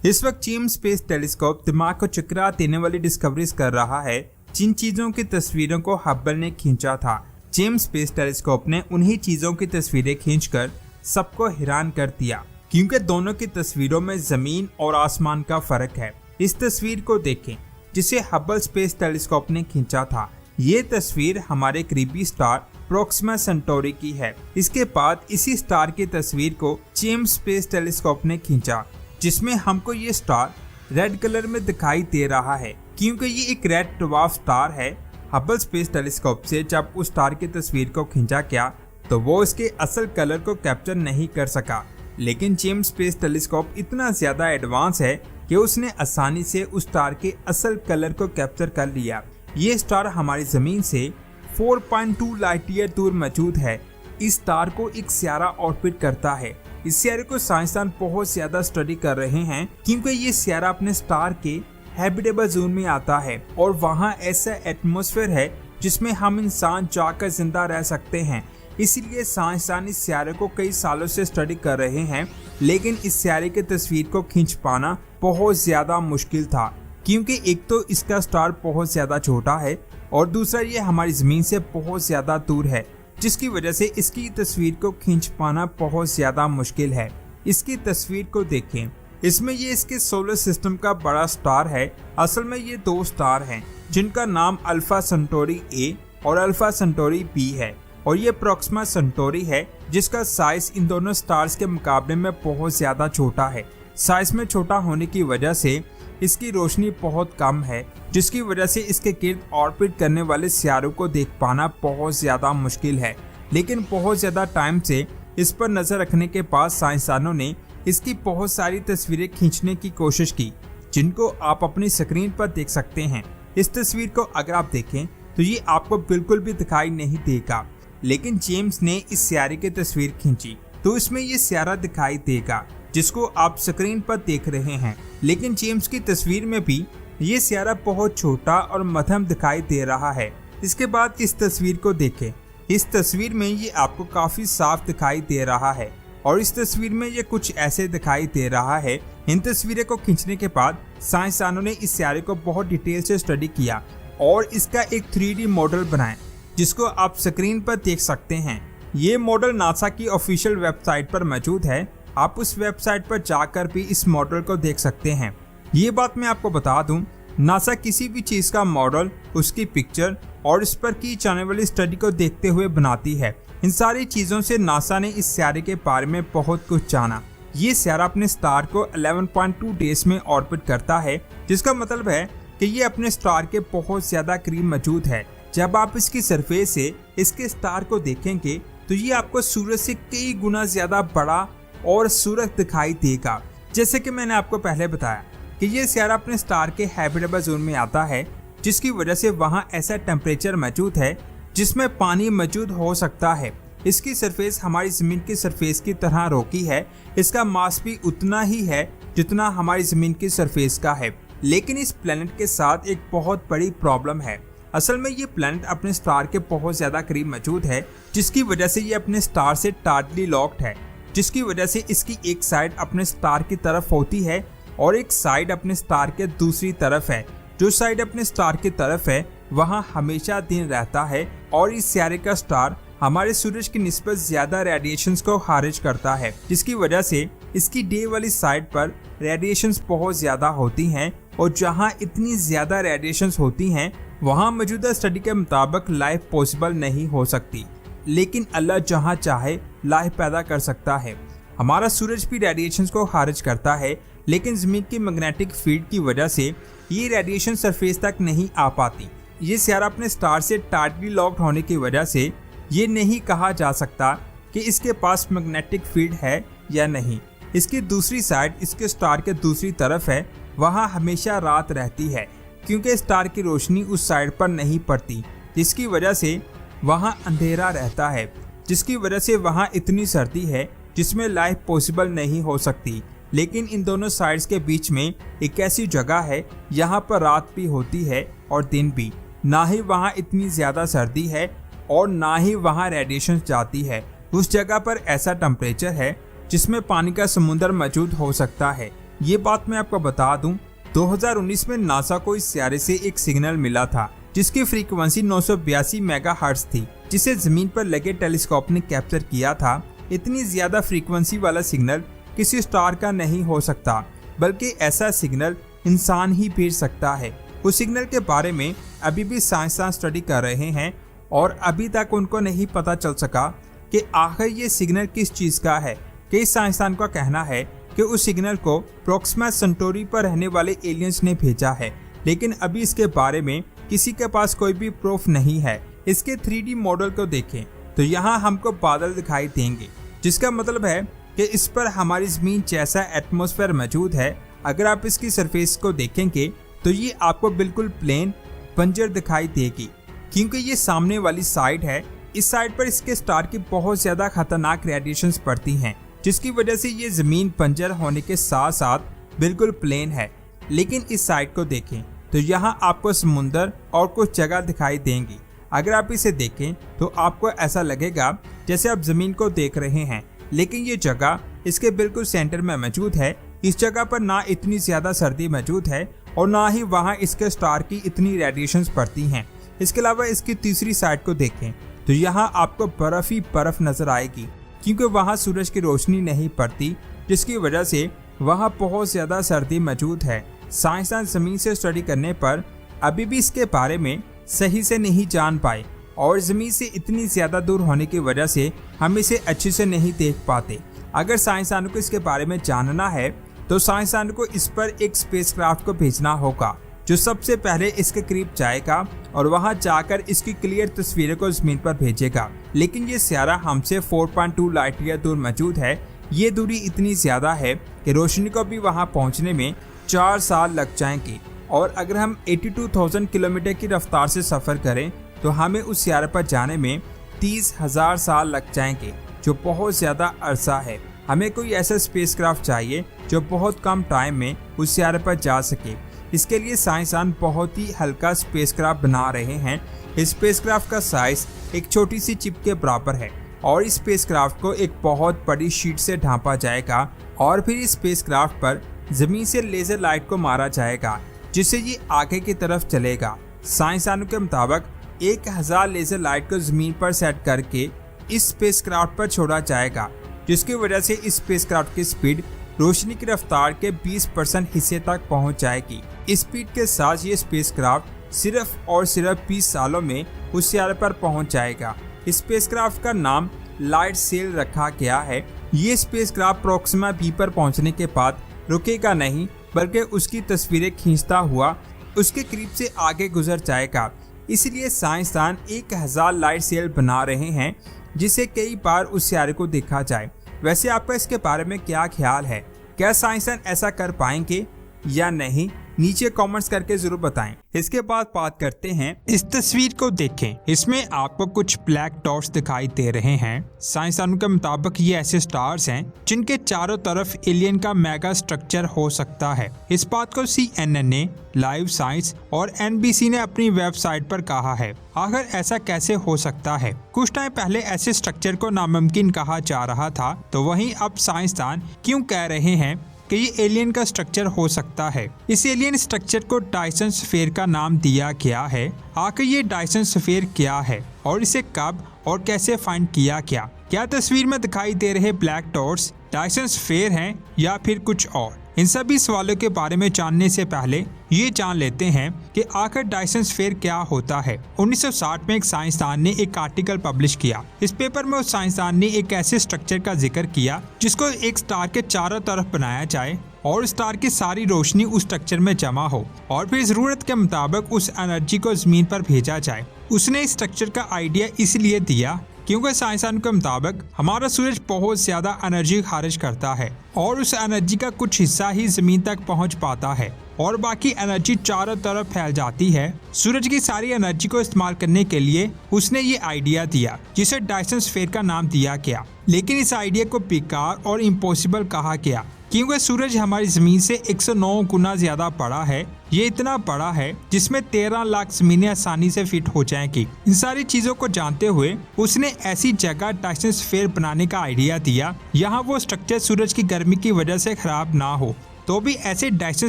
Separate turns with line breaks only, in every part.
इस वक्त James space telescope दिमाग को चकरा देने वाली डिस्कवरीज कर रहा है जिन चीजों की तस्वीरों को हब्बल ने खींचा था। जेम्स स्पेस टेलीस्कोप ने उन्हीं चीजों की तस्वीरें खींचकर सबको हैरान कर दिया, क्योंकि दोनों की तस्वीरों में जमीन और आसमान का फर्क है। इस तस्वीर को देखें जिसे हब्बल स्पेस टेलीस्कोप ने खींचा था। ये तस्वीर हमारे करीबी स्टार प्रोक्सिमा सेंटोरी की है। इसके बाद इसी स्टार की तस्वीर को जेम्स स्पेस टेलीस्कोप ने खींचा, जिसमें हमको ये स्टार रेड कलर में दिखाई दे रहा है, क्योंकि ये एक रेड ड्वार्फ स्टार है। हब्बल स्पेस टेलीस्कोप से जब उस स्टार की तस्वीर को खींचा गया तो वो इसके असल कलर को कैप्चर नहीं कर सका, लेकिन जेम्स स्पेस टेलीस्कोप इतना ज्यादा एडवांस है कि उसने आसानी से उस स्टार के असल कलर को कैप्चर कर लिया। ये स्टार हमारी जमीन से 4.2 लाइट ईयर दूर मौजूद है। इस स्टार को एक सियारा ऑर्बिट करता है। इस सियारे को साइंसदान बहुत ज्यादा स्टडी कर रहे हैं, क्योंकि ये सियारा अपने स्टार के हैबिटेबल जोन में आता है और वहाँ ऐसा एटमॉस्फेयर है जिसमें हम इंसान जाकर जिंदा रह सकते हैं। इसीलिए साइंसदान इस सियारे को कई सालों से स्टडी कर रहे हैं, लेकिन इस सियारे की तस्वीर को खींच पाना बहुत ज्यादा मुश्किल था, क्योंकि एक तो इसका स्टार बहुत ज्यादा छोटा है और दूसरा ये हमारी जमीन से बहुत ज्यादा दूर है, जिसकी वजह से इसकी तस्वीर को खींच पाना बहुत ज्यादा मुश्किल है। इसकी तस्वीर को देखें, इसमें ये इसके सोलर सिस्टम का बड़ा स्टार है। असल में ये दो स्टार हैं जिनका नाम अल्फा सेंटोरी ए और अल्फा सेंटोरी बी है, और ये प्रोक्सिमा सेंटोरी है जिसका साइज इन दोनों स्टार्स के मुकाबले में बहुत ज्यादा छोटा है। साइज में छोटा होने की वजह से इसकी रोशनी बहुत कम है, जिसकी वजह से इसके गिर्द ऑर्बिट करने वाले सियारों को देख पाना बहुत ज्यादा मुश्किल है। लेकिन बहुत ज्यादा टाइम से इस पर नजर रखने के बाद साइंसदानों ने इसकी बहुत सारी तस्वीरें खींचने की कोशिश की, जिनको आप अपनी स्क्रीन पर देख सकते हैं। इस तस्वीर को अगर आप देखें तो ये आपको बिल्कुल भी दिखाई नहीं देगा, लेकिन जेम्स ने इस सियारे की तस्वीर खींची तो इसमें ये सियारा दिखाई देगा जिसको आप स्क्रीन पर देख रहे हैं। लेकिन जेम्स की तस्वीर में भी ये सियारा बहुत छोटा और मध्यम दिखाई दे रहा है। इसके बाद इस तस्वीर को देखें। इस तस्वीर में ये आपको काफी साफ दिखाई दे रहा है और इस तस्वीर में ये कुछ ऐसे दिखाई दे रहा है। इन तस्वीरों को खींचने के बाद साइंसदानों ने इस सियारे को बहुत डिटेल से स्टडी किया और इसका एक 3D मॉडल बनाया, जिसको आप स्क्रीन पर देख सकते हैं। ये मॉडल नासा की ऑफिशियल वेबसाइट पर मौजूद है। आप उस वेबसाइट पर जाकर भी इस मॉडल को देख सकते हैं। ये बात मैं आपको बता दूं, नासा किसी भी चीज का मॉडल, उसकी पिक्चर और इस पर की जाने वाली स्टडी को देखते हुए बनाती है। इन सारी चीजों से नासा ने इस सियारे के बारे में बहुत कुछ जाना। ये सियारा अपने स्टार को 11.2 डेज में ऑर्बिट करता है, जिसका मतलब है कि ये अपने स्टार के बहुत ज्यादा करीब मौजूद है। जब आप इसकी सरफेस से इसके स्टार को देखेंगे तो ये आपको सूरज से कई गुना ज्यादा बड़ा और सूरज दिखाई देगा। जैसे कि मैंने आपको पहले बताया कि ये सियारा अपने स्टार के हैबिटेबल जोन में आता है, जिसकी वजह से वहाँ ऐसा टेम्परेचर मौजूद है जिसमें पानी मौजूद हो सकता है। इसकी सरफेस हमारी जमीन की सरफेस की तरह रोकी है। इसका मास भी उतना ही है जितना हमारी जमीन की सरफेस का है। लेकिन इस प्लेनेट के साथ एक बहुत बड़ी प्रॉब्लम है। असल में ये प्लेनेट अपने स्टार के बहुत ज्यादा करीब मौजूद है, जिसकी वजह से ये अपने स्टार से टाइटली लॉक्ड है, जिसकी वजह से इसकी एक साइड अपने स्टार की तरफ होती है और एक साइड अपने स्टार के दूसरी तरफ है। जो साइड अपने स्टार की तरफ है वहाँ हमेशा दिन रहता है और इस सियारे का स्टार हमारे सूरज की निस्बत ज्यादा रेडिएशंस को खारिज करता है, जिसकी वजह से इसकी डे वाली साइड पर रेडिएशंस बहुत ज्यादा होती हैं और जहाँ इतनी ज्यादा रेडिएशंस होती हैं वहाँ मौजूदा स्टडी के मुताबिक लाइफ पॉसिबल नहीं हो सकती। लेकिन अल्लाह जहाँ चाहे लाइफ पैदा कर सकता है। हमारा सूरज भी रेडिएशंस को खारिज करता है, लेकिन जमीन की मैग्नेटिक फील्ड की वजह से ये रेडिएशन सरफेस तक नहीं आ पाती। ये सियारा अपने स्टार से टाइटली लॉक्ड होने की वजह से ये नहीं कहा जा सकता कि इसके पास मैग्नेटिक फील्ड है या नहीं। इसकी दूसरी साइड इसके स्टार के दूसरी तरफ है, वहाँ हमेशा रात रहती है, क्योंकि स्टार की रोशनी उस साइड पर नहीं पड़ती, जिसकी वजह से वहाँ अंधेरा रहता है, जिसकी वजह से वहाँ इतनी सर्दी है जिसमें लाइफ पॉसिबल नहीं हो सकती। लेकिन इन दोनों साइड्स के बीच में एक ऐसी जगह है यहाँ पर रात भी होती है और दिन भी। ना ही वहाँ इतनी ज़्यादा सर्दी है और ना ही वहाँ रेडिएशन जाती है। उस जगह पर ऐसा टेम्परेचर है जिसमें पानी का समुंदर मौजूद हो सकता है। ये बात मैं आपको बता दूं, 2019 में नासा को इस सितारे से एक सिग्नल मिला था जिसकी फ्रीक्वेंसी 982 मेगाहर्ट्ज थी, जिसे जमीन पर लगे टेलीस्कोप ने कैप्चर किया था। इतनी ज्यादा फ्रीक्वेंसी वाला सिग्नल किसी स्टार का नहीं हो सकता, बल्कि ऐसा सिग्नल इंसान ही भेज सकता है। उस सिग्नल के बारे में अभी भी साइंसदान स्टडी कर रहे हैं और अभी तक उनको नहीं पता चल सका कि आखिर ये सिग्नल किस चीज का है। कई साइंसदान का कहना है कि उस सिग्नल को प्रोक्सिमा सेंटोरी पर रहने वाले एलियंस ने भेजा है, लेकिन अभी इसके बारे में किसी के पास कोई भी प्रूफ नहीं है। इसके 3D मॉडल को देखें तो यहाँ हमको बादल दिखाई देंगे, जिसका मतलब है कि इस पर हमारी जमीन जैसा एटमॉस्फेयर मौजूद है। अगर आप इसकी सरफेस को देखेंगे तो ये आपको बिल्कुल प्लेन बंजर दिखाई देगी, क्योंकि ये सामने वाली साइड है। इस साइड पर इसके स्टार की बहुत ज्यादा खतरनाक रेडिएशंस पड़ती हैं, जिसकी वजह से ये जमीन बंजर होने के साथ साथ बिल्कुल प्लेन है। लेकिन इस साइड को देखें तो यहाँ आपको समुंदर और कुछ जगह दिखाई देंगी। अगर आप इसे देखें तो आपको ऐसा लगेगा जैसे आप जमीन को देख रहे हैं, लेकिन ये जगह इसके बिल्कुल सेंटर में मौजूद है। इस जगह पर ना इतनी ज्यादा सर्दी मौजूद है और ना ही वहाँ इसके स्टार की इतनी रेडिएशंस पड़ती हैं। इसके अलावा इसकी तीसरी साइड को देखें तो यहाँ आपको बर्फ ही बर्फ नजर आएगी, क्योंकि वहाँ सूरज की रोशनी नहीं पड़ती, जिसकी वजह से वहाँ बहुत ज्यादा सर्दी मौजूद है। साइंसदान जमीन से स्टडी करने पर अभी भी इसके बारे में सही से नहीं जान पाए और जमीन से इतनी ज्यादा दूर होने की वजह से हम इसे अच्छे से नहीं देख पाते। अगर साइंसदानों को इसके बारे में जानना है तो साइंसदानों को इस पर एक स्पेसक्राफ्ट को भेजना होगा, जो सबसे पहले इसके करीब जाएगा और वहां जाकर इसकी क्लियर तस्वीरों को जमीन पर भेजेगा। लेकिन ये सितारा हमसे 4.2 लाइट ईयर दूर मौजूद है। ये दूरी इतनी ज्यादा है कि रोशनी को भी वहां पहुंचने में 4 साल लग जाएंगे, और अगर हम 82,000 किलोमीटर की रफ्तार से सफर करें तो हमें उस सितारे पर जाने में 30,000 साल लग जाएंगे, जो बहुत ज्यादा अरसा है। हमें कोई ऐसा स्पेसक्राफ्ट चाहिए जो बहुत कम टाइम में उस सितारे पर जा सके। इसके लिए साइंसदान बहुत ही हल्का स्पेसक्राफ्ट बना रहे हैं। इस स्पेसक्राफ्ट का साइज एक छोटी सी चिप के बराबर है और इस स्पेसक्राफ्ट को एक बहुत बड़ी शीट से ढांपा जाएगा और फिर इस स्पेसक्राफ्ट पर जमीन से लेजर लाइट को मारा जाएगा, जिससे ये आगे की तरफ चलेगा। साइंसदानों के मुताबिक 1000 लेजर लाइट को जमीन पर सेट करके इस स्पेसक्राफ्ट पर छोड़ा जाएगा, जिसकी वजह से इस स्पेसक्राफ्ट की स्पीड रोशनी की रफ्तार के 20% हिस्से तक पहुंच जाएगी। इस स्पीड के साथ ये स्पेसक्राफ्ट सिर्फ और सिर्फ 20 सालों में उस सितारे पर पहुंच जाएगा। इस स्पेसक्राफ्ट का नाम लाइट सेल रखा गया है। ये स्पेसक्राफ्ट प्रोक्सिमा बी पर पहुंचने के बाद रुकेगा नहीं, बल्कि उसकी तस्वीरें खींचता हुआ उसके करीब से आगे गुजर जाएगा। इसलिए साइंसदान 1000 लाइट सेल बना रहे हैं, जिसे कई बार उस सितारे को देखा जाए। वैसे आपका इसके बारे में क्या ख्याल है? क्या साइंसदान ऐसा कर पाएंगे या नहीं? नीचे कमेंट्स करके जरूर बताएं। इसके बाद बात करते हैं, इस तस्वीर को देखें। इसमें आपको कुछ ब्लैक डॉट्स दिखाई दे रहे हैं। साइंसदानों के मुताबिक ये ऐसे स्टार्स हैं जिनके चारों तरफ एलियन का मेगा स्ट्रक्चर हो सकता है। इस बात को CNN ने, लाइव साइंस और NBC ने अपनी वेबसाइट पर कहा है। आखिर ऐसा कैसे हो सकता है? कुछ टाइम पहले ऐसे स्ट्रक्चर को नामुमकिन कहा जा रहा था, तो वहीं अब साइंसदान क्यों कह रहे हैं कि ये एलियन का स्ट्रक्चर हो सकता है? इस एलियन स्ट्रक्चर को डायसन स्फीयर का नाम दिया गया है। आखिर ये डायसन स्फीयर क्या है और इसे कब और कैसे फाइंड किया गया? क्या तस्वीर में दिखाई दे रहे ब्लैक डॉट्स डायसन स्फीयर हैं या फिर कुछ और? इन सभी सवालों के बारे में जानने से पहले ये जान लेते हैं कि आखिर डायसन स्फीयर क्या होता है। 1960 में एक साइंसदान ने एक आर्टिकल पब्लिश किया। इस पेपर में उस साइंसदान ने एक ऐसे स्ट्रक्चर का जिक्र किया जिसको एक स्टार के चारों तरफ बनाया जाए और स्टार की सारी रोशनी उस स्ट्रक्चर में जमा हो और फिर जरूरत के मुताबिक उस एनर्जी को जमीन पर भेजा जाए। उसने इस स्ट्रक्चर का आइडिया इसलिए दिया क्योंकि साइंसदान के मुताबिक हमारा सूरज बहुत ज्यादा एनर्जी खारिज करता है और उस एनर्जी का कुछ हिस्सा ही जमीन तक पहुंच पाता है और बाकी एनर्जी चारों तरफ फैल जाती है। सूरज की सारी एनर्जी को इस्तेमाल करने के लिए उसने ये आइडिया दिया, जिसे डायसन स्फीयर का नाम दिया गया। लेकिन इस आइडिया को बेकार और इम्पॉसिबल कहा गया क्योंकि सूरज हमारी जमीन से 109 गुना ज्यादा बड़ा है। ये इतना बड़ा है जिसमें 13 लाख जमीनें आसानी से फिट हो जाएंगी। इन सारी चीजों को जानते हुए उसने ऐसी जगह डायसन स्फीयर बनाने का आइडिया दिया, यहाँ वो स्ट्रक्चर सूरज की गर्मी की वजह से खराब ना हो तो भी ऐसे डायसन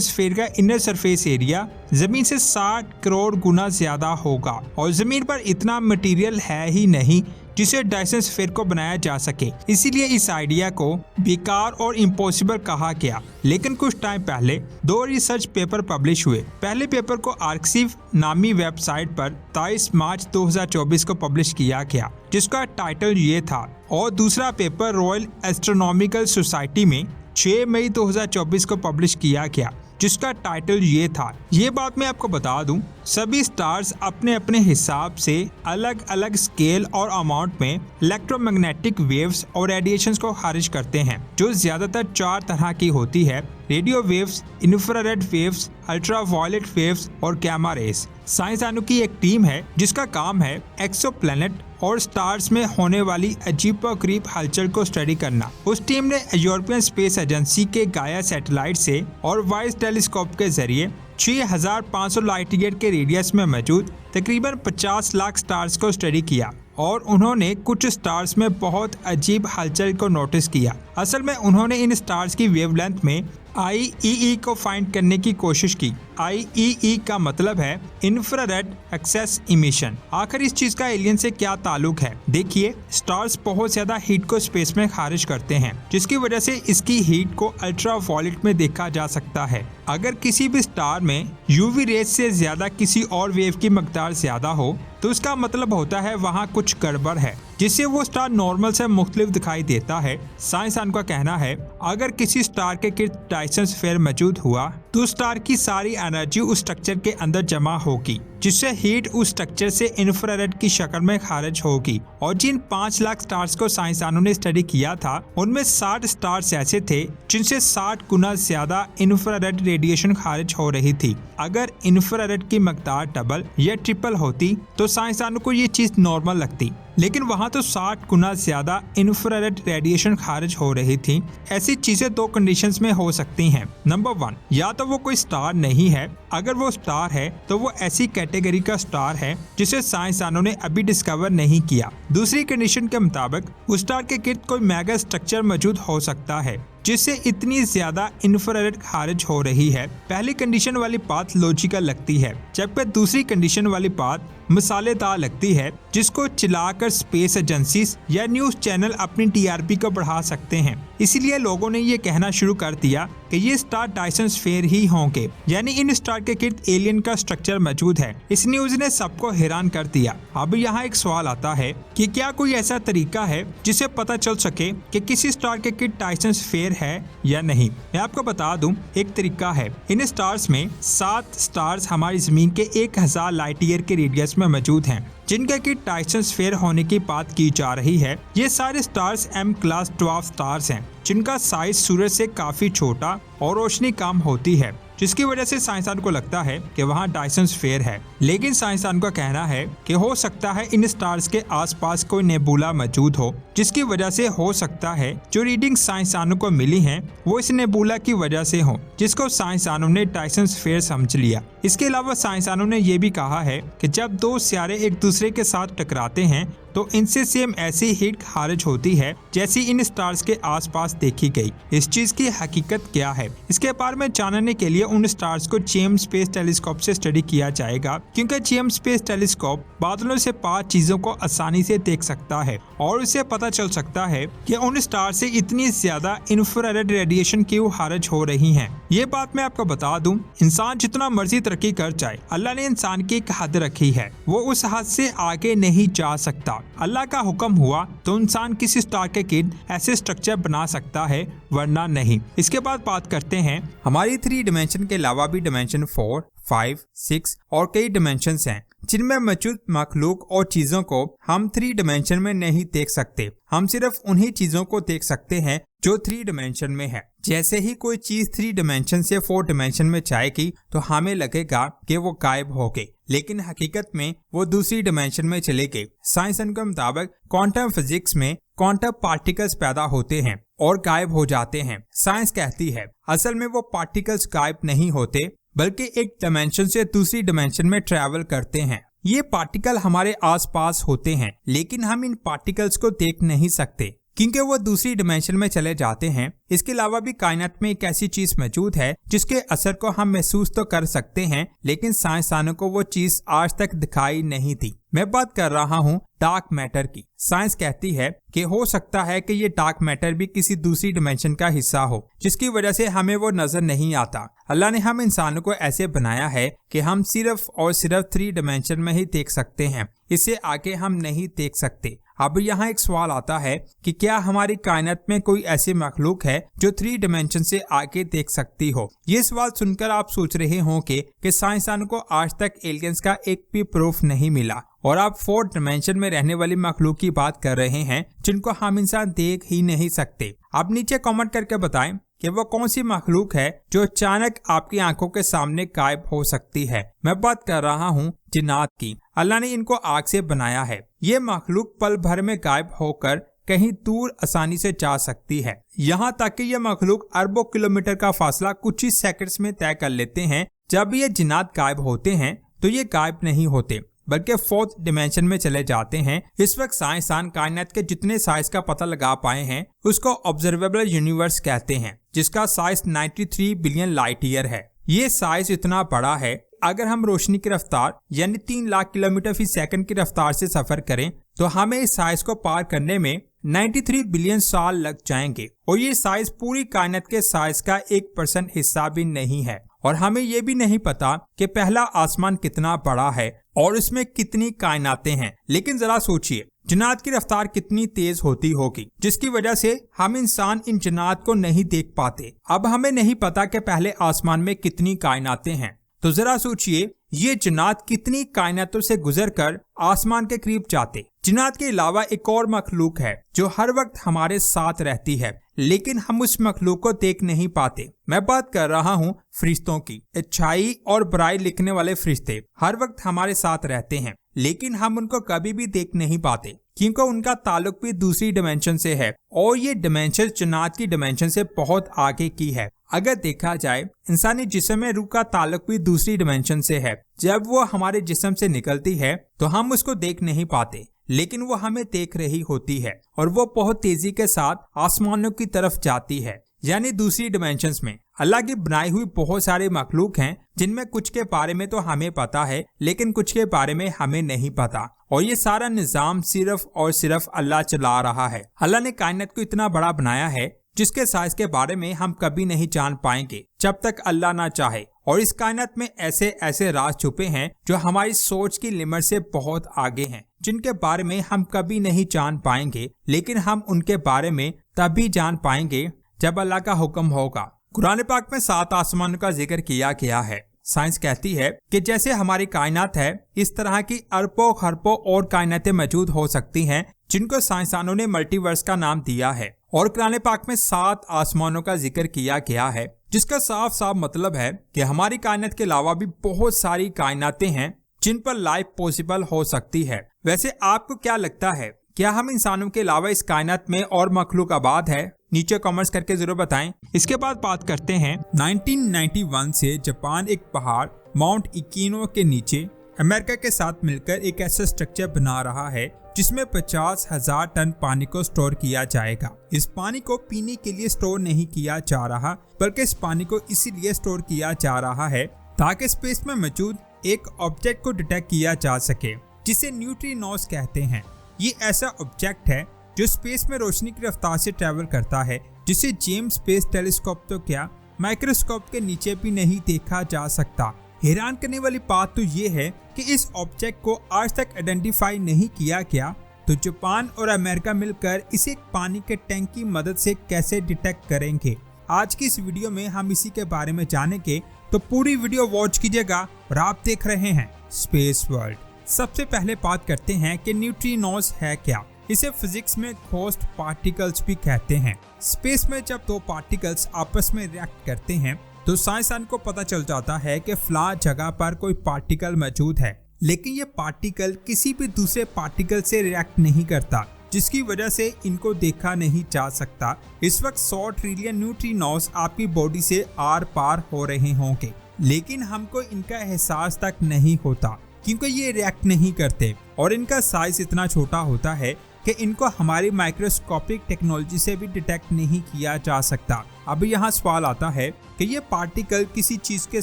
स्फीयर का इनर सरफेस एरिया जमीन से 60 करोड़ गुना ज्यादा होगा और जमीन पर इतना मटेरियल है ही नहीं जिसे डायसन स्फीयर को बनाया जा सके। इसीलिए इस आइडिया को बेकार और इम्पॉसिबल कहा गया। लेकिन कुछ टाइम पहले 2 रिसर्च पेपर पब्लिश हुए। पहले पेपर को आर्कसीव नामी वेबसाइट पर 23 मार्च 2024 को पब्लिश किया गया, जिसका टाइटल ये था, और दूसरा पेपर रॉयल एस्ट्रोनॉमिकल सोसाइटी में 6 मई 2024 को पब्लिश किया गया, जिसका टाइटल ये था। ये बात मैं आपको बता दूं, सभी स्टार्स अपने अपने हिसाब से अलग अलग स्केल और अमाउंट में इलेक्ट्रोमैग्नेटिक वेव्स और रेडिएशंस को खारिज करते हैं, जो ज्यादातर 4 तरह की होती है: radio waves, infrared waves, ultraviolet waves और गामा रेस। साइंसदानों की एक टीम है जिसका काम है एक्सोप्लैनेट और स्टार्स में होने वाली अजीबोगरीब हलचल को स्टडी करना। उस टीम ने यूरोपियन स्पेस एजेंसी के गाया सैटेलाइट से और वाइस टेलीस्कोप के जरिए 6500 लाइट ईयर के रेडियस में मौजूद तकरीबन 50 लाख स्टार्स को स्टडी किया और उन्होंने कुछ स्टार्स में बहुत अजीब हलचल को नोटिस किया। असल में उन्होंने इन स्टार्स की वेवलेंथ में IEE को फाइंड करने की कोशिश की। IEE का मतलब है इंफ्रारेड एक्सेस इमिशन। आखिर इस चीज का एलियन से क्या ताल्लुक है? देखिए, स्टार्स बहुत ज्यादा हीट को स्पेस में खारिज करते हैं, जिसकी वजह से इसकी हीट को अल्ट्रावायलेट में देखा जा सकता है। अगर किसी भी स्टार में यूवी रेज से ज्यादा किसी और वेव की मकदार ज्यादा हो तो उसका मतलब होता है वहाँ कुछ गड़बड़ है, जिससे वो स्टार नॉर्मल से मुख्तलिफ दिखाई देता है। साइंसदान का कहना है अगर किसी स्टार के गिर्द डायसन स्फीयर मौजूद हुआ तो स्टार की सारी एनर्जी उस स्ट्रक्चर के अंदर जमा होगी, जिससे हीट उस स्ट्रक्चर से इंफ्रारेड की शक्ल में खारिज होगी। और जिन 5 लाख स्टार्स को साइंसदानों ने स्टडी किया था, उनमें 60 स्टार्स ऐसे थे जिनसे 60 गुना ज्यादा इंफ्रारेड रेडिएशन खारिज हो रही थी। अगर इंफ्रारेड की मकदार डबल या ट्रिपल होती तो साइंसदानों को ये चीज नॉर्मल लगती, लेकिन वहाँ तो 60 गुना ज्यादा इंफ्रारेड रेडिएशन खारिज हो रही थी। ऐसी चीजें 2 कंडीशंस में हो सकती हैं। नंबर 1, या तो वो कोई स्टार नहीं है। अगर वो स्टार है तो वो ऐसी कैटेगरी का स्टार है जिसे साइंसदानों ने अभी डिस्कवर नहीं किया। दूसरी कंडीशन के मुताबिक उस स्टार के गिर्द कोई मेगा स्ट्रक्चर मौजूद हो सकता है जिससे इतनी ज्यादा इंफ्रारेड खारिज हो रही है। पहली कंडीशन वाली बात लॉजिकल लगती है, जबकि दूसरी कंडीशन वाली बात मसालेदार लगती है, जिसको चलाकर स्पेस एजेंसीज या न्यूज चैनल अपनी TRP को बढ़ा सकते हैं। इसीलिए लोगों ने ये कहना शुरू कर दिया कि ये स्टार डायसन स्फीयर ही होंगे, यानी इन स्टार के गिर्द एलियन का स्ट्रक्चर मौजूद है। इस न्यूज ने सबको हैरान कर दिया। अब यहाँ एक सवाल आता है कि क्या कोई ऐसा तरीका है जिसे पता चल सके कि किसी स्टार के गिर्द डायसन स्फीयर है या नहीं? मैं आपको बता दूं, एक तरीका है। इन स्टार्स में 7 स्टार्स हमारी जमीन के 1000 लाइट ईयर के रेडियस में मौजूद हैं, जिनके की डायसन स्फीयर होने की बात की जा रही है। ये सारे stars M class dwarf stars हैं, जिनका साइज सूरज से काफी छोटा और रोशनी कम होती है, जिसकी वजह से साइंसदान को लगता है कि वहाँ डायसन स्फीयर है। लेकिन साइंसदान का कहना है कि हो सकता है इन स्टार्स के आसपास कोई नेबुला मौजूद हो, जिसकी वजह से हो सकता है जो रीडिंग साइंसदानों को मिली हैं वो इस नेबुला की वजह से हो, जिसको साइंसदानों ने डायसन स्फीयर समझ लिया। इसके अलावा साइंसदानों ने यह भी कहा है कि जब 2 सितारे एक दूसरे के साथ टकराते हैं तो इनसे सेम ऐसी हीट खारिज होती है जैसी इन स्टार्स के आसपास देखी गई। इस चीज की हकीकत क्या है, इसके बारे में जानने के लिए उन स्टार्स को जेम्स स्पेस टेलीस्कोप से स्टडी किया जाएगा, क्योंकि जेम्स स्पेस टेलीस्कोप बादलों से पार चीजों को आसानी से देख सकता है और उसे पता चल सकता है कि उन स्टार से इतनी ज्यादा इंफ्रारेड रेडिएशन क्यों खारिज हो रही है। ये बात मैं आपको बता दूं, इंसान जितना मर्जी तरक्की कर जाए, अल्लाह ने इंसान की एक हद रखी है, वो उस हद से आगे नहीं जा सकता। अल्लाह का हुक्म हुआ तो इंसान किसी स्टार के गिर्द ऐसे स्ट्रक्चर बना सकता है, वरना नहीं। इसके बाद बात करते हैं हमारी 3 डिमेंशन के अलावा भी डिमेंशन 4, 5, 6 और कई डिमेंशंस हैं जिनमें मौजूद मखलूक और चीजों को हम 3 डिमेंशन में नहीं देख सकते। हम सिर्फ उन्हीं चीजों को देख सकते हैं जो 3 डिमेंशन में है। जैसे ही कोई चीज 3 डिमेंशन से 4 डिमेंशन में जाएगी तो हमें लगेगा कि वो गायब हो गई, लेकिन हकीकत में वो दूसरी डिमेंशन में चले गए। साइंसदान के मुताबिक क्वांटम फिजिक्स में क्वांटम पार्टिकल्स पैदा होते हैं और गायब हो जाते हैं। साइंस कहती है असल में वो पार्टिकल्स गायब नहीं होते, बल्कि एक डिमेंशन से दूसरी डिमेंशन में ट्रैवल करते हैं। ये पार्टिकल हमारे आसपास होते हैं, लेकिन हम इन पार्टिकल्स को देख नहीं सकते। क्योंकि वो दूसरी डिमेंशन में चले जाते हैं। इसके अलावा भी कायनात में एक ऐसी चीज मौजूद है जिसके असर को हम महसूस तो कर सकते हैं, लेकिन साइंसदानों को वो चीज आज तक दिखाई नहीं दी। मैं बात कर रहा हूँ डार्क मैटर की। साइंस कहती है कि हो सकता है कि ये डार्क मैटर भी किसी दूसरी डिमेंशन का हिस्सा हो, जिसकी वजह से हमें वो नजर नहीं आता। अल्लाह ने हम इंसानों को ऐसे बनाया है कि हम सिर्फ और सिर्फ 3 डिमेंशन में ही देख सकते हैं, इससे आगे हम नहीं देख सकते। अब यहाँ एक सवाल आता है कि क्या हमारी कायनात में कोई ऐसी मखलूक है जो 3 डिमेंशन से आगे देख सकती हो? ये सवाल सुनकर आप सोच रहे होंगे कि साइंसदानों को आज तक एलियंस का एक भी प्रूफ नहीं मिला और आप 4th डिमेंशन में रहने वाली मखलूक की बात कर रहे हैं जिनको हम इंसान देख ही नहीं सकते। आप नीचे कमेंट करके बताएं कि वो कौन सी मखलूक है जो अचानक आपकी आंखों के सामने गायब हो सकती है। मैं बात कर रहा हूँ जिन्नात की। अल्लाह ने इनको आग से बनाया है। ये मखलूक पल भर में गायब होकर कहीं दूर आसानी से जा सकती है, यहाँ तक कि ये मखलूक अरबों किलोमीटर का फासला कुछ ही सेकंड्स में तय कर लेते हैं। जब ये जिन्नात गायब होते हैं तो ये गायब नहीं होते बल्कि 4th डिमेंशन में चले जाते हैं। इस वक्त साइंसदान कायनात के जितने साइज का पता लगा पाए हैं उसको ऑब्जर्वेबल यूनिवर्स कहते हैं, जिसका साइज 93 बिलियन लाइट ईयर है। ये साइज इतना बड़ा है, अगर हम रोशनी की रफ्तार यानी 3 लाख किलोमीटर फी सेकंड की रफ्तार से सफर करें तो हमें इस साइज को पार करने में 93 बिलियन साल लग जाएंगे। और ये साइज पूरी कायनात के साइज का 1% हिस्सा भी नहीं है। और हमें ये भी नहीं पता कि पहला आसमान कितना बड़ा है और उसमें कितनी कायनातें हैं। लेकिन जरा सोचिए, जिन्नात की रफ्तार कितनी तेज होती होगी, जिसकी वजह से हम इंसान इन जिन्नात को नहीं देख पाते। अब हमें नहीं पता कि पहले आसमान में कितनी कायनातें हैं, तो जरा सोचिए ये जिन्नात कितनी कायनातों से गुजरकर आसमान के करीब जाते। जिन्नात के अलावा एक और मखलूक है जो हर वक्त हमारे साथ रहती है, लेकिन हम उस मखलूक को देख नहीं पाते। मैं बात कर रहा हूँ फरिश्तों की। अच्छाई और बुराई लिखने वाले फरिश्ते हर वक्त हमारे साथ रहते हैं, लेकिन हम उनको कभी भी देख नहीं पाते क्योंकि उनका ताल्लुक भी दूसरी डिमेंशन से है और ये डिमेंशन जिन्नात की डिमेंशन से बहुत आगे की है। अगर देखा जाए, इंसानी जिस्म में रूह का ताल्लुक भी दूसरी डिमेंशन से है। जब वो हमारे जिस्म से निकलती है तो हम उसको देख नहीं पाते, लेकिन वो हमें देख रही होती है और वो बहुत तेजी के साथ आसमानों की तरफ जाती है, यानी दूसरी डिमेंशंस में। अल्लाह की बनाई हुई बहुत सारे मखलूक हैं जिनमें कुछ के बारे में तो हमें पता है, लेकिन कुछ के बारे में हमें नहीं पता। और ये सारा निजाम सिर्फ और सिर्फ अल्लाह चला रहा है। अल्लाह ने कायनात को इतना बड़ा बनाया है जिसके साइज के बारे में हम कभी नहीं जान पाएंगे जब तक अल्लाह ना चाहे। और इस कायनात में ऐसे ऐसे राज छुपे हैं जो हमारी सोच की लिमिट से बहुत आगे हैं, जिनके बारे में हम कभी नहीं जान पाएंगे, लेकिन हम उनके बारे में तभी जान पाएंगे जब अल्लाह का हुक्म होगा। कुरान पाक में 7 आसमानों का जिक्र किया गया है। साइंस कहती है कि जैसे हमारी कायनात है, इस तरह की अरबों खरबों और कायनातें मौजूद हो सकती हैं, जिनको साइंसदानों ने मल्टीवर्स का नाम दिया है। और कुरान पाक में 7 आसमानों का जिक्र किया गया है, जिसका साफ साफ मतलब है कि हमारी कायनात के अलावा भी बहुत सारी कायनातें हैं जिन पर लाइफ पॉसिबल हो सकती है। वैसे आपको क्या लगता है, क्या हम इंसानों के अलावा इस कायनात में और मखलूक आबाद है? नीचे कमेंट्स करके जरूर बताएं। इसके बाद बात करते हैं 1991 से जापान एक पहाड़ माउंट इकिनो के नीचे अमेरिका के साथ मिलकर एक ऐसा स्ट्रक्चर बना रहा है जिसमें 50,000 टन पानी को स्टोर किया जाएगा। इस पानी को पीने के लिए स्टोर नहीं किया जा रहा, बल्कि इस पानी को इसीलिए स्टोर किया जा रहा है ताकि स्पेस में मौजूद एक ऑब्जेक्ट को डिटेक्ट किया जा सके, जिसे न्यूट्रिनोस कहते हैं। ये ऐसा ऑब्जेक्ट है जो स्पेस में रोशनी की रफ्तार से ट्रेवल करता है, जिसे जेम्स स्पेस टेलीस्कोप तो क्या माइक्रोस्कोप के नीचे भी नहीं देखा जा सकता। हैरान करने वाली बात तो ये है कि इस ऑब्जेक्ट को आज तक आइडेंटिफाई नहीं किया गया, तो जापान और अमेरिका मिलकर इसे पानी के टैंक की मदद से कैसे डिटेक्ट करेंगे। आज की इस वीडियो में हम इसी के बारे में जानेंगे, तो पूरी वीडियो वॉच कीजिएगा। और आप देख रहे हैं स्पेस वर्ल्ड। सबसे पहले बात करते हैं कि न्यूट्रिनोस है क्या। इसे फिजिक्स में घोस्ट पार्टिकल्स भी कहते हैं। स्पेस में जब 2 पार्टिकल्स आपस में रिएक्ट करते हैं तो साइंसदान को पता चल जाता है कि फला जगह पर कोई पार्टिकल मौजूद है, लेकिन ये पार्टिकल किसी भी दूसरे पार्टिकल से रिएक्ट नहीं करता, जिसकी वजह से इनको देखा नहीं जा सकता। इस वक्त 100 ट्रिलियन न्यूट्रिनोस आपकी बॉडी से आर पार हो रहे होंगे, लेकिन हमको इनका एहसास तक नहीं होता क्योंकि ये रिएक्ट नहीं करते और इनका साइज इतना छोटा होता है कि इनको हमारी माइक्रोस्कोपिक टेक्नोलॉजी से भी डिटेक्ट नहीं किया जा सकता। अब यहाँ सवाल आता है कि ये पार्टिकल किसी चीज के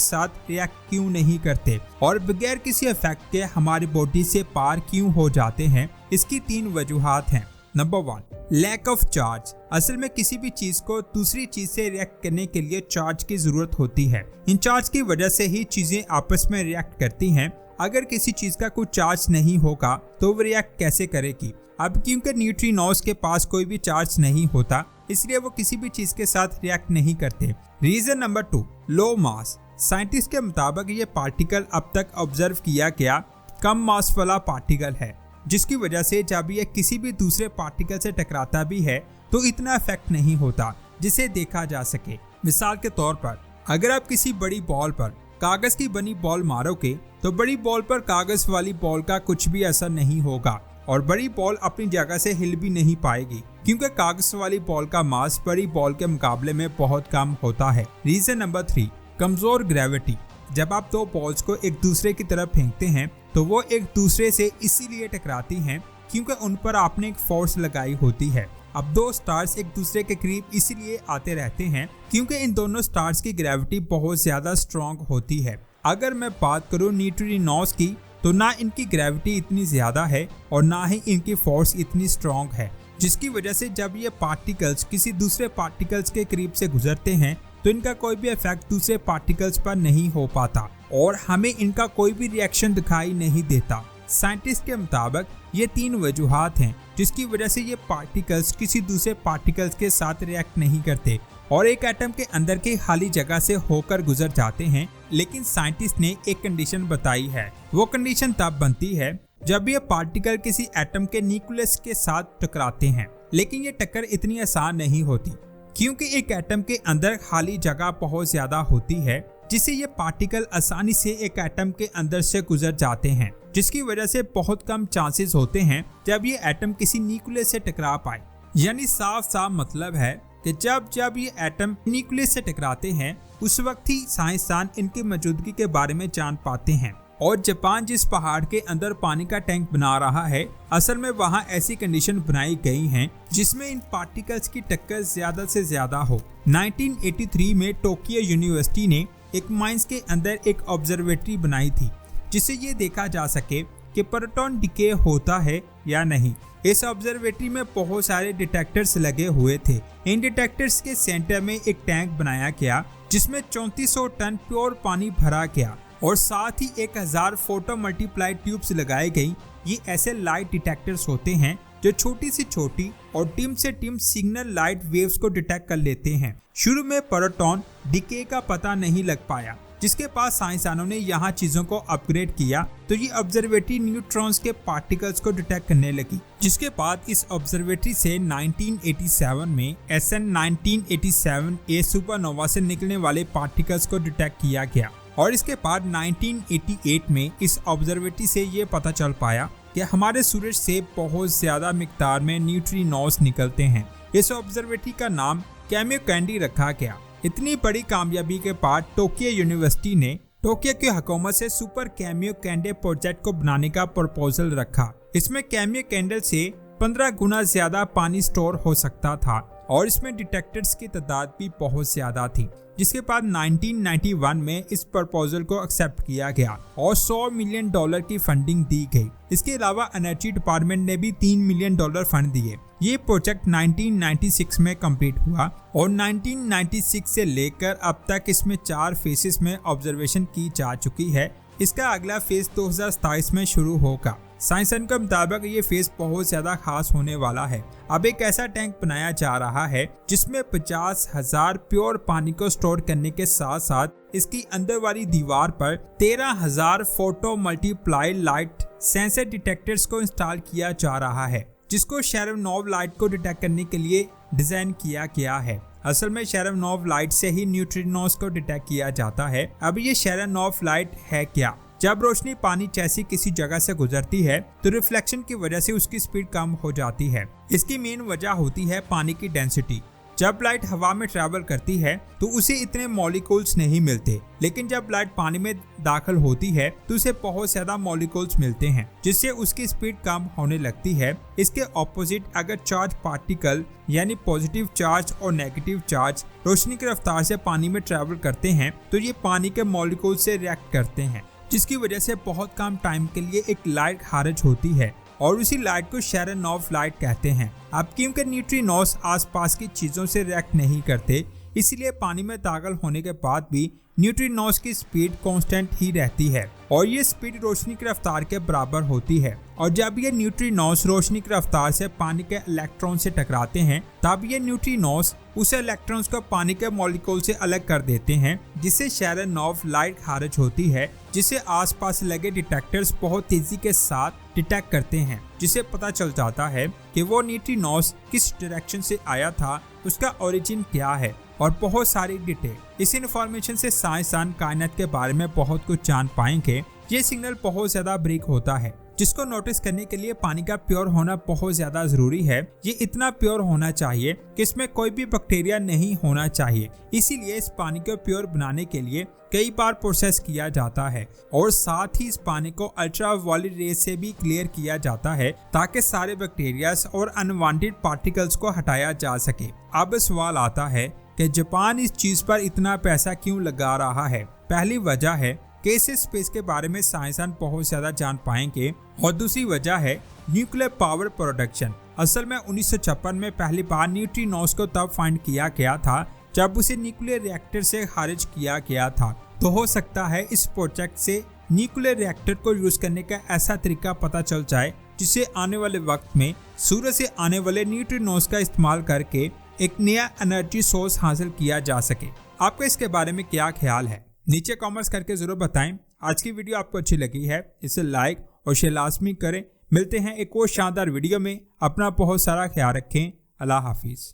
साथ रिएक्ट क्यों नहीं करते और बगैर किसी इफेक्ट के हमारी बॉडी से पार क्यों हो जाते हैं। इसकी 3 वजूहात हैं। Number 1, lack of charge. असल में किसी भी चीज को दूसरी चीज से रिएक्ट करने के लिए चार्ज की जरूरत होती है। इन चार्ज की वजह से ही चीजें आपस में रिएक्ट करती हैं। अगर किसी चीज का कोई चार्ज नहीं होगा तो वो रिएक्ट कैसे करेगी। अब क्योंकि न्यूट्रिनोज के पास कोई भी चार्ज नहीं होता, इसलिए वो किसी भी चीज के साथ रिएक्ट नहीं करते। रीजन नंबर 2, लो मास। साइंटिस्ट के मुताबिक ये पार्टिकल अब तक ऑब्जर्व किया गया कम मास वाला पार्टिकल है, जिसकी वजह से जब ये किसी भी दूसरे पार्टिकल से टकराता भी है तो इतना इफेक्ट नहीं होता जिसे देखा जा सके। मिसाल के तौर पर अगर आप किसी बड़ी बॉल पर कागज की बनी बॉल मारोगे तो बड़ी बॉल पर कागज वाली बॉल का कुछ भी असर नहीं होगा और बड़ी बॉल अपनी जगह से हिल भी नहीं पाएगी, क्योंकि कागज वाली बॉल का मास बड़ी बॉल के मुकाबले में बहुत कम होता है। रीजन नंबर 3, कमजोर ग्रेविटी। जब आप 2 बॉल्स को एक दूसरे की तरफ फेंकते हैं तो वो एक दूसरे से इसीलिए टकराती हैं क्योंकि उन पर आपने एक फोर्स लगाई होती है। अब 2 स्टार्स एक दूसरे के करीब इसीलिए आते रहते हैं क्योंकि इन दोनों स्टार्स की ग्रेविटी बहुत ज्यादा स्ट्रॉन्ग होती है। अगर मैं बात करूं न्यूट्रिनोज की तो ना इनकी ग्रेविटी इतनी ज्यादा है और ना ही इनकी फोर्स इतनी स्ट्रॉन्ग है, जिसकी वजह से जब ये पार्टिकल्स किसी दूसरे पार्टिकल्स के करीब से गुजरते हैं तो इनका कोई भी इफेक्ट दूसरे पार्टिकल्स पर नहीं हो पाता और हमें इनका कोई भी रिएक्शन दिखाई नहीं देता। साइंटिस्ट के मुताबिक ये 3 वजूहात हैं जिसकी वजह से ये पार्टिकल्स किसी दूसरे पार्टिकल्स के साथ रिएक्ट नहीं करते और एक एटम के अंदर की खाली जगह से होकर गुजर जाते हैं। लेकिन साइंटिस्ट ने एक कंडीशन बताई है। वो कंडीशन तब बनती है जब ये पार्टिकल किसी एटम के न्यूक्लियस के साथ टकराते हैं। लेकिन ये टक्कर इतनी आसान नहीं होती क्योंकि एक एटम के अंदर खाली जगह बहुत ज्यादा होती है, जिससे ये पार्टिकल आसानी से एक एटम के अंदर से गुजर जाते हैं, जिसकी वजह से बहुत कम चांसेस होते हैं जब ये एटम किसी न्यूक्लियस से टकरा पाए। यानी साफ साफ मतलब है कि जब ये एटम न्यूक्लियस से टकराते हैं उस वक्त ही साइंसदान इनकी मौजूदगी के बारे में जान पाते हैं। और जापान जिस पहाड़ के अंदर पानी का टैंक बना रहा है, असल में वहाँ ऐसी कंडीशन बनाई गई हैं जिसमें इन पार्टिकल्स की टक्कर ज्यादा से ज्यादा हो। 1983 में टोक्यो यूनिवर्सिटी ने एक माइंस के अंदर एक ऑब्जर्वेटरी बनाई थी जिससे ये देखा जा सके कि प्रोटॉन डिके होता है या नहीं। इस ऑब्जर्वेटरी में बहुत सारे डिटेक्टर्स लगे हुए थे। इन डिटेक्टर्स के सेंटर में एक टैंक बनाया गया जिसमें 3400 टन प्योर पानी भरा गया और साथ ही 1000 फोटो मल्टीप्लाई ट्यूब्स लगाई गई। ये ऐसे लाइट डिटेक्टर्स होते हैं जो छोटी से छोटी और डिम से डिम सिग्नल लाइट वेव्स को डिटेक्ट कर लेते हैं। शुरू में प्रोटॉन डिके का पता नहीं लग पाया, जिसके बाद साइंसदानों ने यहाँ चीजों को अपग्रेड किया तो ये ऑब्जर्वेटरी न्यूट्रॉन्स के पार्टिकल्स को डिटेक्ट करने लगी। जिसके बाद इस ऑब्जर्वेटरी से 1987 में SN 1987A सुपरनोवा से निकलने वाले पार्टिकल्स को डिटेक्ट किया गया और इसके बाद 1988 में इस ऑब्जर्वेटरी से ये पता चल पाया कि हमारे सूरज से बहुत ज्यादा मिकदार में न्यूट्रिनोज निकलते हैं। इस ऑब्जर्वेटरी का नाम कैमियोकैंडी रखा गया। इतनी बड़ी कामयाबी के बाद टोक्यो यूनिवर्सिटी ने टोक्यो की हुकूमत से सुपर कैमियोकैंडी प्रोजेक्ट को बनाने का प्रपोजल रखा। इसमें कैमियोकैंडी से 15 गुना ज्यादा पानी स्टोर हो सकता था और इसमें डिटेक्टर्स की तादाद भी बहुत ज्यादा थी। जिसके बाद 1991 में इस प्रपोजल को एक्सेप्ट किया गया और $100 मिलियन की फंडिंग दी गई। इसके अलावा एनर्जी डिपार्टमेंट ने भी $3 मिलियन फंड दिए। ये प्रोजेक्ट 1996 में कंप्लीट हुआ और 1996 से लेकर अब तक इसमें 4 फेसेस में ऑब्जर्वेशन की जा चुकी है। इसका अगला फेज 2027 में शुरू होगा। साइंसदान के मुताबिक ये फेज बहुत ज्यादा खास होने वाला है। अब एक ऐसा टैंक बनाया जा रहा है जिसमें 50,000 प्योर पानी को स्टोर करने के साथ साथ इसकी अंदर वाली दीवार पर 13,000 photo multiply light sensor detectors को इंस्टॉल किया जा रहा है, जिसको शेरनोव लाइट को डिटेक्ट करने के लिए डिजाइन किया गया है। असल में शेरनोव लाइट से ही न्यूट्रिनोज को डिटेक्ट किया जाता है। अब ये शेरनोव लाइट है क्या? जब रोशनी पानी जैसी किसी जगह से गुजरती है तो रिफ्लेक्शन की वजह से उसकी स्पीड कम हो जाती है। इसकी मेन वजह होती है पानी की डेंसिटी। जब लाइट हवा में ट्रैवल करती है तो उसे इतने मॉलिक्यूल्स नहीं मिलते, लेकिन जब लाइट पानी में दाखिल होती है तो उसे बहुत ज्यादा मॉलिक्यूल्स मिलते हैं, जिससे उसकी स्पीड कम होने लगती है। इसके ऑपोजिट अगर चार्ज पार्टिकल यानी पॉजिटिव चार्ज और नेगेटिव चार्ज रोशनी की रफ्तार से पानी में ट्रैवल करते हैं तो ये पानी के मॉलिक्यूल से रिएक्ट करते हैं, जिसकी वजह से बहुत कम टाइम के लिए एक लाइट खारिज होती है और उसी लाइट को शेरनोव लाइट कहते हैं। अब क्योंकि न्यूट्रिनोस आसपास की चीजों से रिएक्ट नहीं करते, इसलिए पानी में दाखिल होने के बाद भी न्यूट्रिनोस की स्पीड कांस्टेंट ही रहती है और ये स्पीड रोशनी की रफ्तार के बराबर होती है। और जब ये न्यूट्रिनोस रोशनी की रफ्तार से पानी के इलेक्ट्रॉन से टकराते हैं तब ये न्यूट्रिनोस उस इलेक्ट्रॉन्स को पानी के मॉलिक्यूल से अलग कर देते हैं, जिससे शेरनोव लाइट खारिज होती है, जिसे आसपास लगे डिटेक्टर्स बहुत तेजी के साथ डिटेक्ट करते हैं, जिसे पता चल जाता है कि वो न्यूट्रिनोस किस डायरेक्शन से आया था, उसका ओरिजिन क्या है और बहुत सारी डिटेल। इस इंफॉर्मेशन से साइंसदान कायनात के बारे में बहुत कुछ जान पाएंगे। ये सिग्नल बहुत ज्यादा ब्रेक होता है, जिसको नोटिस करने के लिए पानी का प्योर होना बहुत ज्यादा जरूरी है। ये इतना प्योर होना चाहिए कि इसमें कोई भी बैक्टीरिया नहीं होना चाहिए, इसीलिए इस पानी को प्योर बनाने के लिए कई बार प्रोसेस किया जाता है और साथ ही इस पानी को अल्ट्रावायलेट रेज से भी क्लियर किया जाता है ताकि सारे बैक्टीरियाज और अनवांटेड पार्टिकल्स को हटाया जा सके। अब सवाल आता है कि जापान इस चीज पर इतना पैसा क्यों लगा रहा है। पहली वजह है कि इस स्पेस के बारे में साइंसदान बहुत ज्यादा जान पाएंगे और दूसरी वजह है न्यूक्लियर पावर प्रोडक्शन। असल में 1956 में पहली बार न्यूट्रिनोस को तब फाइंड किया गया था जब उसे न्यूक्लियर रिएक्टर से खारिज किया गया था। तो हो सकता है इस प्रोजेक्ट से न्यूक्लियर रिएक्टर को यूज करने का ऐसा तरीका पता चल जाए जिससे आने वाले वक्त में सूरज से आने वाले न्यूट्रिनोस का इस्तेमाल करके एक नया एनर्जी सोर्स हासिल किया जा सके। आपका इसके बारे में क्या ख्याल है, नीचे कमेंट्स करके जरूर बताएं। आज की वीडियो आपको अच्छी लगी है इसे लाइक और शेयर लाजमी करें। मिलते हैं एक और शानदार वीडियो में। अपना बहुत सारा ख्याल रखें। अल्लाह हाफिज।